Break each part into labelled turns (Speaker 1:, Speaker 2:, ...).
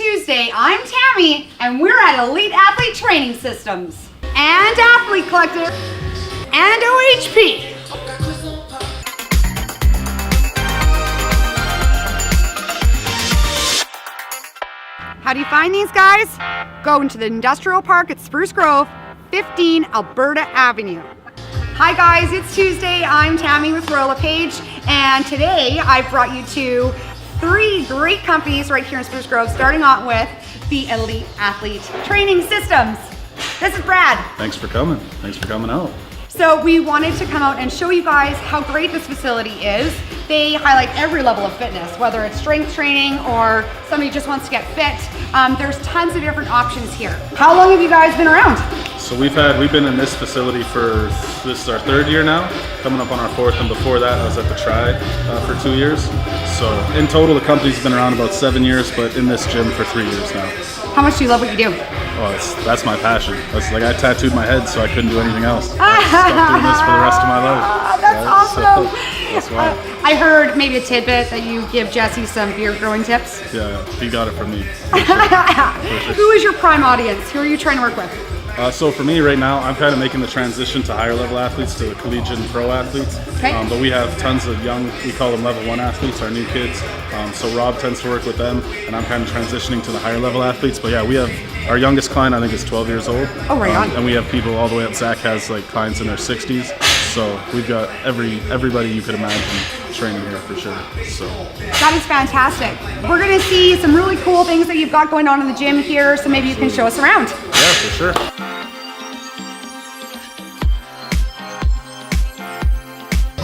Speaker 1: Tuesday. I'm Tammy, and we're at Elite Athlete Training Systems and Athlete Collective and OHP. How do you find these guys? Go into the industrial park at Spruce Grove, 15 Alberta Avenue. Hi guys, it's Tuesday. I'm Tammy with LePage, and today I've brought you to 3 great companies right here in Spruce Grove, starting on with the Elite Athlete Training Systems. This is Brad.
Speaker 2: Thanks for coming. Thanks for coming out.
Speaker 1: So we wanted to come out and show you guys how great this facility is. They highlight every level of fitness, whether it's strength training or somebody just wants to get fit. There's tons of different options here. How long have you guys been around?
Speaker 2: So we've been in this facility for, this is our 3rd year now, coming up on our 4th, and before that I was at the Tri for 2 years. So in total the company's been around about 7 years, but in this gym for 3 years now.
Speaker 1: How much do you love what you do?
Speaker 2: Oh, that's my passion. That's like I tattooed my head so I couldn't do anything else. I'm stuck doing this for the rest of my life.
Speaker 1: That's awesome.
Speaker 2: So, that's why.
Speaker 1: I heard maybe a tidbit that you give Jesse some beard growing tips.
Speaker 2: Yeah, he got it from me. For sure.
Speaker 1: Who is your prime audience? Who are you trying to work with?
Speaker 2: So for me right now, I'm kind of making the transition to higher level athletes, to the collegiate and pro athletes.
Speaker 1: Okay.
Speaker 2: But we have tons of young, we call them level 1 athletes, our new kids. So Rob tends to work with them, and I'm kind of transitioning to the higher level athletes. But yeah, we have our youngest client, I think, is 12 years old.
Speaker 1: Oh, right on.
Speaker 2: And we have people all the way up. Zach has like clients in their 60s. So we've got everybody you could imagine training here for sure. So
Speaker 1: that is fantastic. We're going to see some really cool things that you've got going on in the gym here, so maybe you can show us around.
Speaker 2: Yeah, for sure.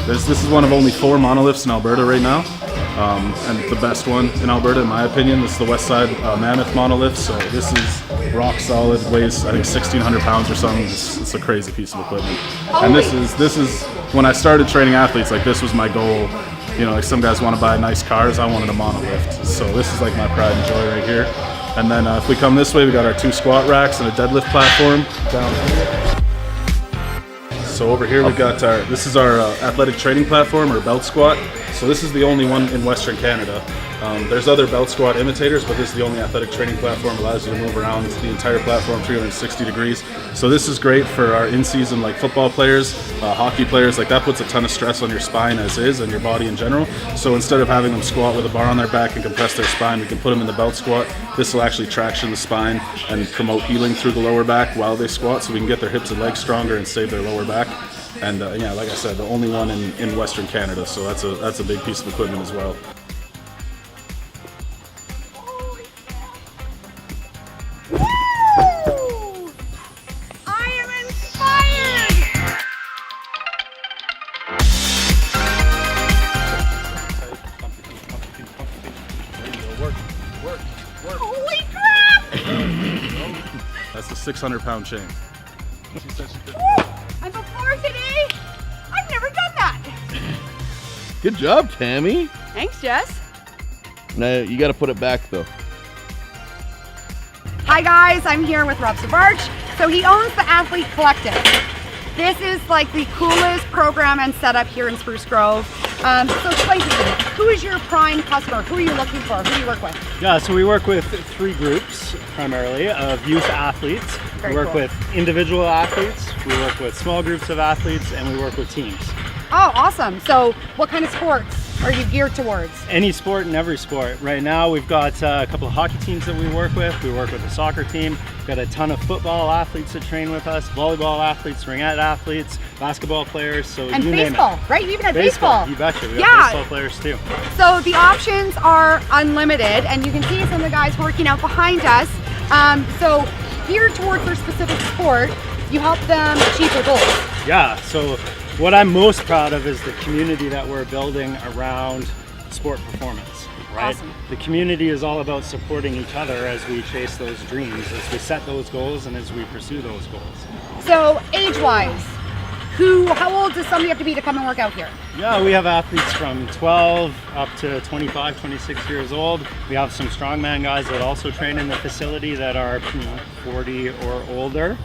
Speaker 2: This is one of only 4 monoliths in Alberta right now, and the best one in Alberta, in my opinion. This is the West Side Mammoth monolith. So this is rock solid, weighs I think 1,600 pounds or something. It's a crazy piece of equipment. And this is when I started training athletes. Like, this was my goal. You know, like some guys want to buy nice cars. I wanted a monolift. So this is like my pride and joy right here. And then if we come this way, we got our 2 squat racks and a deadlift platform down here. So over here we've got this is our athletic training platform, or belt squat. So this is the only one in Western Canada. There's other belt squat imitators, but this is the only athletic training platform. Allows you to move around the entire platform 360 degrees. So this is great for our in-season like football players, hockey players. Like, that puts a ton of stress on your spine as is, and your body in general. So instead of having them squat with a bar on their back and compress their spine, we can put them in the belt squat. This will actually traction the spine and promote healing through the lower back while they squat, so we can get their hips and legs stronger and save their lower back. And yeah, like I said, the only one in Western Canada, so that's a big piece of equipment as well.
Speaker 1: Woo! I am inspired!
Speaker 2: Work.
Speaker 1: Holy crap!
Speaker 2: That's the 600-pound chain.
Speaker 1: And before today, I've never done that.
Speaker 3: Good job, Tammy.
Speaker 1: Thanks, Jess.
Speaker 3: Now you got to put it back though.
Speaker 1: Hi guys, I'm here with Rob Savarch. So he owns the Athlete Collective. This is like the coolest program and setup here in Spruce Grove. So explain to me, who is your prime customer? Who are you looking for? Who do you work with?
Speaker 4: Yeah, so we work with 3 groups primarily of youth athletes.
Speaker 1: Very
Speaker 4: we work
Speaker 1: cool.
Speaker 4: with individual athletes, we work with small groups of athletes, and we work with teams.
Speaker 1: Oh, awesome. So what kind of sports are you geared towards?
Speaker 4: Any sport and every sport. Right now we've got a couple of hockey teams that we work with. We work with a soccer team. We've got a ton of football athletes that train with us, volleyball athletes, ringette athletes, basketball players, so
Speaker 1: And
Speaker 4: you
Speaker 1: baseball,
Speaker 4: name it.
Speaker 1: right? Even at baseball.
Speaker 4: You betcha. We
Speaker 1: Yeah.
Speaker 4: got baseball players too.
Speaker 1: So the options are unlimited, and you can see some of the guys working out behind us. So geared towards their specific sport, you help them achieve their goals.
Speaker 4: Yeah, so what I'm most proud of is the community that we're building around sport performance, right?
Speaker 1: Awesome.
Speaker 4: The community is all about supporting each other as we chase those dreams, as we set those goals, and as we pursue those goals.
Speaker 1: So age-wise, how old does somebody have to be to come and work out here?
Speaker 4: Yeah, we have athletes from 12 up to 25, 26 years old. We have some strongman guys that also train in the facility that are 40 or older.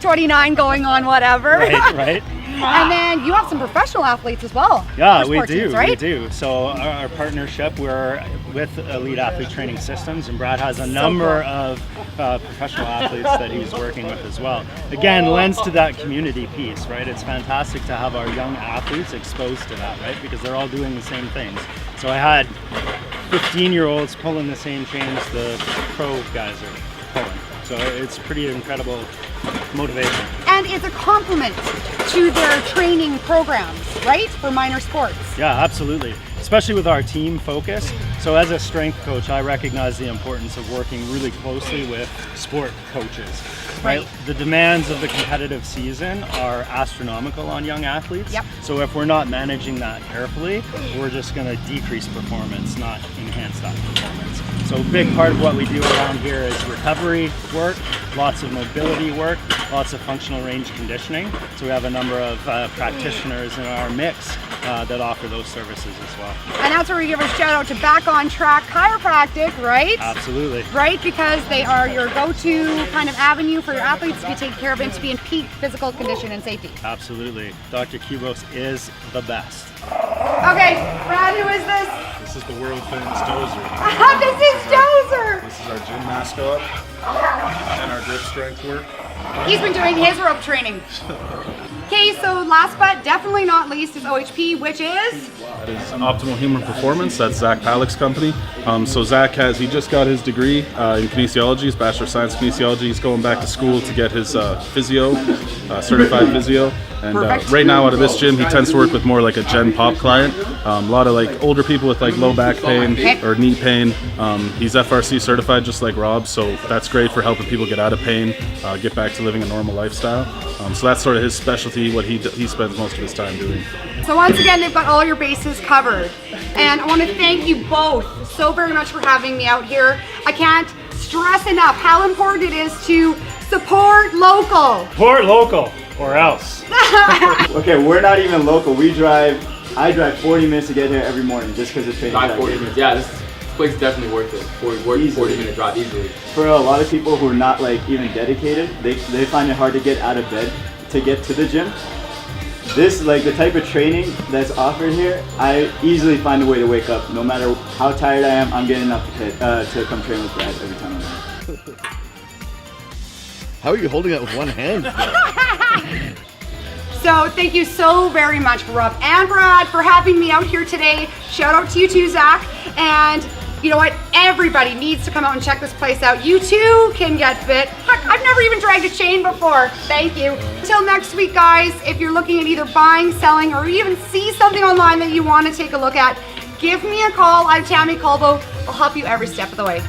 Speaker 1: 29 going on whatever.
Speaker 4: Right.
Speaker 1: And then you have some professional athletes as well.
Speaker 4: Yeah,
Speaker 1: for
Speaker 4: we
Speaker 1: sport
Speaker 4: do.
Speaker 1: teams, right?
Speaker 4: We do. So our partnership, we're with Elite Athlete Training Systems, and Brad has a number of professional athletes that he's working with as well. Again, lends to that community piece, right? It's fantastic to have our young athletes exposed to that, right? Because they're all doing the same things. So I had 15-year-olds pulling the same chains the pro guys are pulling. So it's pretty incredible motivation.
Speaker 1: And it's a complement to their training programs, right? For minor sports.
Speaker 4: Yeah, absolutely. Especially with our team focus. So as a strength coach, I recognize the importance of working really closely with sport coaches. Right? The demands of the competitive season are astronomical on young athletes.
Speaker 1: Yep.
Speaker 4: So if we're not managing that carefully, we're just going to decrease performance, not enhance that performance. So a big part of what we do around here is recovery work, lots of mobility work, lots of functional range conditioning. So we have a number of practitioners in our mix that offer those services as well.
Speaker 1: And that's where we give a shout out to Back on Track Chiropractic, right?
Speaker 4: Absolutely.
Speaker 1: Right, because they are your go-to kind of avenue for your athletes to be taken care of and to be in peak physical condition and safety.
Speaker 4: Absolutely. Dr. Colbow is the best.
Speaker 1: Okay, Brad, who is this?
Speaker 2: This is the world famous Dozer.
Speaker 1: This is Dozer!
Speaker 2: This is our gym mascot and our grip strength work.
Speaker 1: He's been doing his rope training. Okay, so last but definitely not least is OHP, which is?
Speaker 2: That is Optimal Human Performance. That's Zach Palik's company. So Zach he just got his degree in kinesiology, his Bachelor of Science in Kinesiology. He's going back to school to get his physio, certified physio. And right now out of this gym, he tends to work with more like a Gen Pop client. A lot of like older people with like low back pain or knee pain. He's FRC certified just like Rob, so that's great for helping people get out of pain, get back to living a normal lifestyle. So that's sort of his specialty, what he spends most of his time doing.
Speaker 1: So once again, they've got all your bases covered. And I want to thank you both so very much for having me out here. I can't stress enough how important it is to support local.
Speaker 4: Support local or else.
Speaker 5: Okay, we're not even local. I drive 40 minutes to get here every morning just because of training.
Speaker 6: 40 minutes. Yeah, this place is definitely worth it. 40-minute drive easily.
Speaker 5: For a lot of people who are not like even dedicated, they find it hard to get out of bed to get to the gym. This, like the type of training that's offered here, I easily find a way to wake up. No matter how tired I am, I'm getting up to come train with Brad every time I'm here.
Speaker 3: How are you holding that with one hand?
Speaker 1: So thank you so very much, Rob and Brad, for having me out here today. Shout out to you too, Zach. And you know what? Everybody needs to come out and check this place out. You too can get fit. Heck, I've never even dragged a chain before. Thank you. Until next week, guys, if you're looking at either buying, selling, or even see something online that you want to take a look at, give me a call. I'm Tammy Colbow. I'll help you every step of the way.